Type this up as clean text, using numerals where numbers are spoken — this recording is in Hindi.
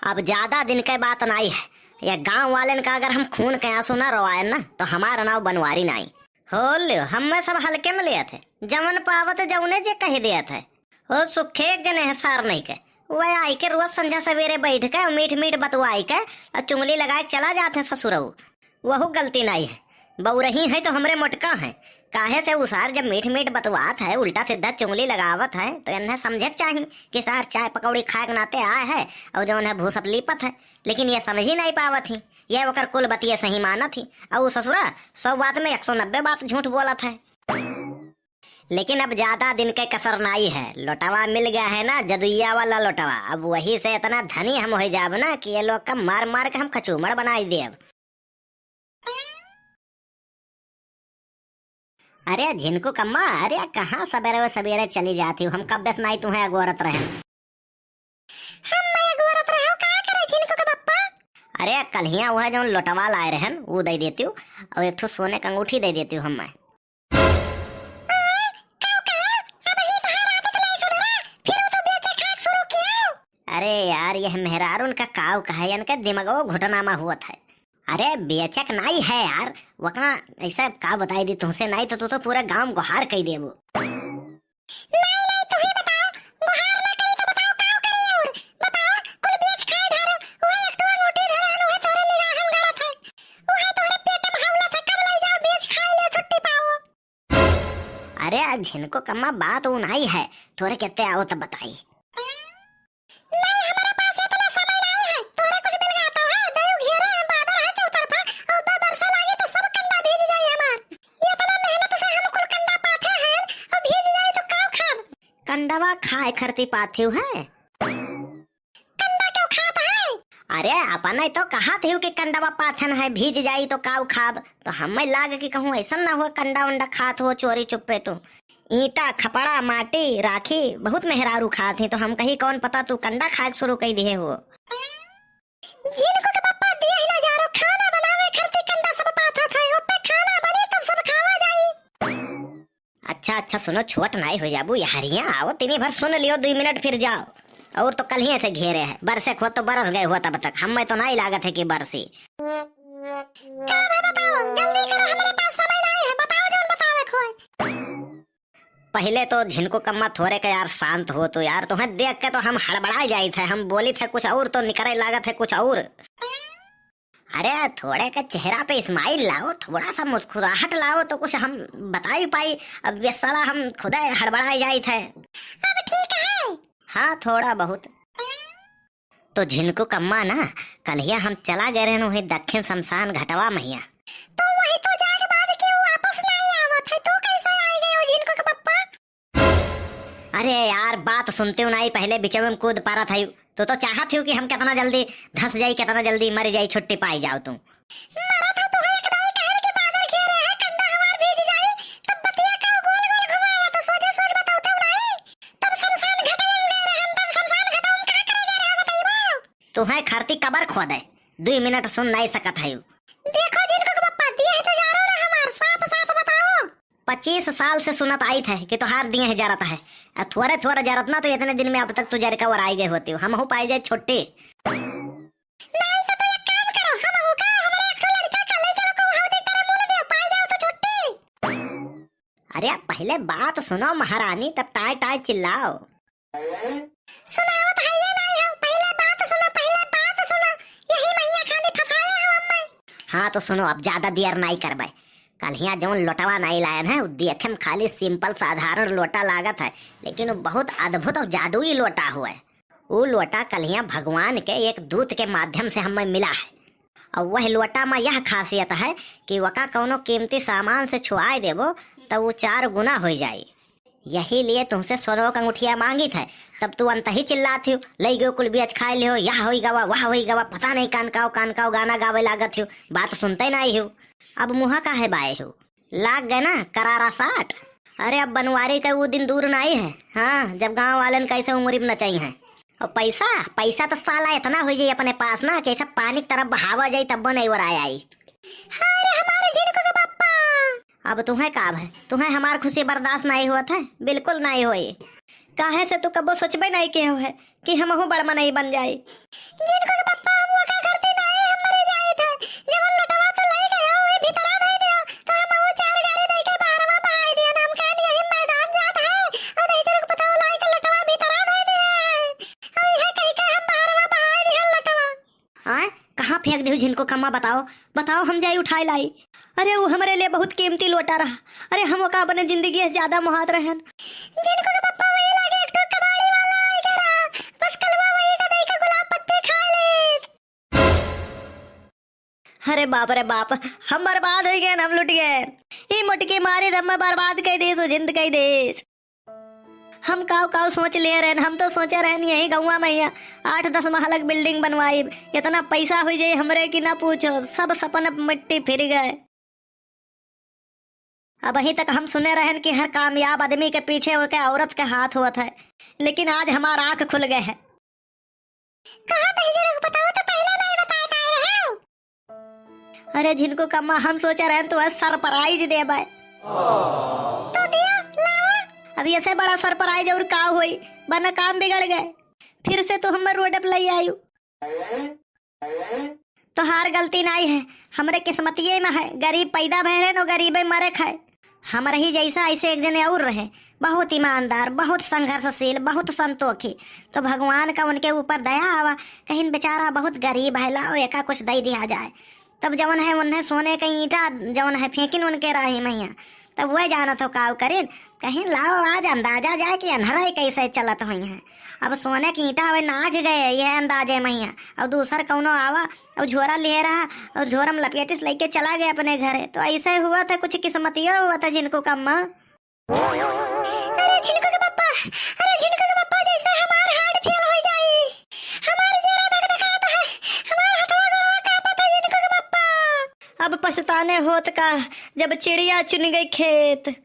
अब ज्यादा दिन के बात नहीं है। ये गांव वाले का अगर हम खून के आंसू ना रोवाए ना तो हमारा नाव बनवारी नहीं हो लियो। हमें सब हल्के में लिए थे, जमन पावत जौने जे कह दिया थे। हो सुखे जने है सार नहीं के वह आई के रोज संध्या सवेरे बैठ के मीठ मीठ बतवाई के और चुंगली लगाए चला जाते ससुरऊ। वह गलती नहीं है, बऊ रही है तो हमरे मोटका है। काहे से उसार जब मीठ मीठ बतवात है उल्टा सीधा चुंगली लगावत है तो इन्हें समझे चाहिए कि सार चाय पकौड़ी खाए के नाते आए है और जो उन्हें भूसप लीपत है। लेकिन ये समझ ही नहीं पावत थी, यह वकर कुल बतिया सही माना थी और ससुरा 100 बात में 190 बात झूठ बोला था। लेकिन अब ज्यादा दिन के कसर नहीं है, लोटवा मिल गया है ना, जदुइया वाला लोटवा। अब वही से इतना धनी हम हो जाब ना कि ये लोग का मार मार के हम कचूमड़ बनाई देव। अरे झिनको कम्मा, अरे कहाँ सवेरे सवेरे चली जाती हूँ? हम कब बस नहीं तुम्हें अगोरत रहे। अरे कल वह जो लोटवा लाए रहन वो दे देती हूँ और एक ठो सोने का अंगूठी दे देती हूँ हम। मैं अरे यार यह मेहरारून का काव का है, इनका दिमागो घुटनामा हुआ था। अरे बेचक नहीं है यार, वहाँ ऐसा का बताई दी तुमसे नहीं तो तू तो पूरा गांव गुहार कही देबो। अरे झिनको कम्मा बात वो नहीं है, थोड़े कहते आओ तब बताई। कंडवा खाए खरती पाती है। अरे अपन तो कहा थे कि कंडवा पाथन है, भीज जाई तो काव खाब। तो हमें लाग कि कहूँ ऐसा ना हो कंडा उंडा खात हो चोरी चुप्पे। तो ईटा खपड़ा माटी राखी बहुत मेहरारू खात है, तो हम कही कौन पता तू कंडा खाए शुरू कर दिए हो। अच्छा अच्छा सुनो, छोट नहीं हो जाबू यारियां, आओ तीनी भर सुन लियो 2 मिनट फिर जाओ। और तो कल ही से घेरे है, बरसे खो तो बरस गए हुआ तब तक। हमें तो नहीं लागत है कि बरसी। पहले तो झिनको कम्मा थोड़े के यार शांत हो तो यार, तुम्हें देख के तो हम हड़बड़ा जाए थे। हम बोली थे कुछ और तो निकले लागत है कुछ और। अरे थोड़े का चेहरा पे स्माइल लाओ, थोड़ा सा मुस्कुराहट लाओ तो कुछ हम बता ही पाई। अब ये साला हम खुदा हड़बड़ाए जाए थे। अब ठीक है हाँ थोड़ा बहुत। तो झिनको कम्मा ना कल हम चला गए रहे दक्षिण शमशान घटवा मैया। तो वही तो जाके बाद क्यों वापस नहीं आवत है? तू कैसे आ गए हो झिनको के पप्पा? अरे यार बात सुनते हो नहीं, पहले बीच में कूद पारा था। तो चाहत हो कि हम कितना जल्दी धस जाई, कितना जल्दी मर जाई, छुट्टी पाई जाओ तुम। मरा था तो एक दाई कहर के बादल घेरे है, कंडा हमार भीज जाई तब बतिया का गोल गोल घुमावा तो सोचे सोच बताओ तो नहीं। तब शमशान घटवा गए रहन, तब शमशान घटवा में का करे जा रहे बताइबो। तुम्हें खरती कबर खोद है, 2 मिनट सुन नहीं सकत है। देखो जिनको के पप्पा दिए है तो जारो ना हमार साफ साफ बताओ। 25 साल से सुनत आई थे कि तोहार दिए है जरत है, थोड़े थोड़े जरत ना तो इतने दिन में अब तक तुझे रिकवर आई गए होती हो। हम हो पाई जाए छुट्टी। नहीं तो तू एक काम करो, हम हो का हमारे एक लड़का का ले चलो को हाउ दे तेरे मुंह दे पाई जाओ तो छुट्टी। अरे पहले बात सुनो महारानी, तब टाई टाई चिल्लाओ। सुनावत है ये नहीं हो, पहले बात सुनो, पहले बात सुनो। यही मैया खाली फसाए हो हमें। हाँ तो सुनो, अब ज्यादा देर नहीं करबे। कल यहाँ जो लोटवा नहीं लायन है देखे में खाली सिंपल साधारण लोटा लागत है, लेकिन वो बहुत अद्भुत और जादुई लोटा हुआ है। वो लोटा कल यहाँ भगवान के एक दूत के माध्यम से हमें मिला है। और वह लोटा में यह खासियत है कि वका कौनो कीमती सामान से छुआए देवो तो वो 4 गुना हो जाए। यही लिए तुमसे सोनो का अंगूठिया मांगी था, तब तू अंत ही चिल्लाती हो लई गयो कुल बेच खाए लियो, यह होई गवा वह होई गवा, पता नहीं कान काव गाना गावे लागत हो, बात सुनते नहीं हो। अब मुहा का है बाए हो, लाग गए ना करारा साट। अरे अब बनवारी का वो दिन दूर नहीं है, हाँ जब गांव वालन कैसे उंगरी में नचाई है। और पैसा पैसा तो साला इतना हो जाए अपने पास ना कि सब पानी की तरफ बहावा जाए तब नहीं वर आई। हमारे झिनको के पप्पा अब तुम्हें काब है, तुम्हें हमार खुशी बर्दाश्त नहीं हुआ था? बिल्कुल नहीं हुई। काहे से तू कबो सोचबे नहीं के हो है कि हमहू बड़मा नहीं बन जाए। जिनको के पप्पा हम वो का करते नहीं हम मरे जाए थे जब लटवा तो ले गए हो ए भीतर आ दे दियो तो हम वो चार गाड़ी दे के बाहरवा पाई दिया हम कह दिया हम मैदान जात है और नहीं तेरे को पता हो लाई के लटवा भीतर आ दे दिया अब यह कह के हम बाहरवा पाई दिया लटवा। हां कहां फेंक दियो जिनको कम्मा बताओ बताओ हम जाई उठाई लाई। अरे वो हमारे लिए बहुत कीमती लोटा रहा। अरे हम का अपने जिंदगी से ज्यादा मुहात रहन। जिनको के पप्पा वही लागे एक ठो कबाड़ी वाला आई करा बस कलवा वही का दई का गुलाब पत्ते खा ले। अरे बाप रे बाप हम बर्बाद हो गए हम लुट गए ई मुटकी मारे दम में बर्बाद कर दे सो जिंद कर दे। हम काव काव सोच ले रहे हम तो सोचे रहन यही गौवा में 8-10 महलक बिल्डिंग बनवाई इतना पैसा हो जाए हमरे की ना पूछो सब सपन मिट्टी फिर गए। अब अभी तक हम सुने रहन कि हर कामयाब आदमी के पीछे उनके औरत के हाथ हुआ था लेकिन आज हमारा आंख खुल गए है। कहां बताओ तो पहले नहीं बताए काहे रहे हो। अरे जिनको कम्मा हम सोचे रहन तो सरप्राइज दे बाय तो दियो लाओ। अब ऐसे बड़ा सरप्राइज और का होई बना काम बिगड़ गए फिर से तो हम रोड पे ले आयु। तो हार गलती नहीं है हमरे किस्मत ये में है गरीब पैदा भय रहे नो गरीबे मरे खाए। हमारे ही जैसा ऐसे एक जने और रहे बहुत ईमानदार बहुत संघर्षशील बहुत संतोखी तो भगवान का उनके ऊपर दया आवा कहीं बेचारा बहुत गरीब है लाओ एका कुछ दे दिया जाए। तब जवन है उन्हें सोने का ईंटा जवन है फेंकिन उनके राही मैया तब वह जाना तो काव करिन कहीं लाओ आज अंदाजा जाए कि अनहरा कैसे चलत हुई है। अब सोने की ईंटा हवे नाक गए यह अंदाजे मैया और दूसर कौनो आवा और झोरा ले रहा और झोरा में लपेटिस लेके चला गया अपने घरे तो ऐसे हुआ था कुछ किस्मतिया हुआ था जिनको कम्मा। अरे जिनको के पप्पा जैसे हमार हार्ट फेल हो जाई हमार जरा धक धकाता है हमार हथवा गोड़वा कांपता है जिनको के पप्पा। अब पछताने होत का जब चिड़िया चुन गई खेत।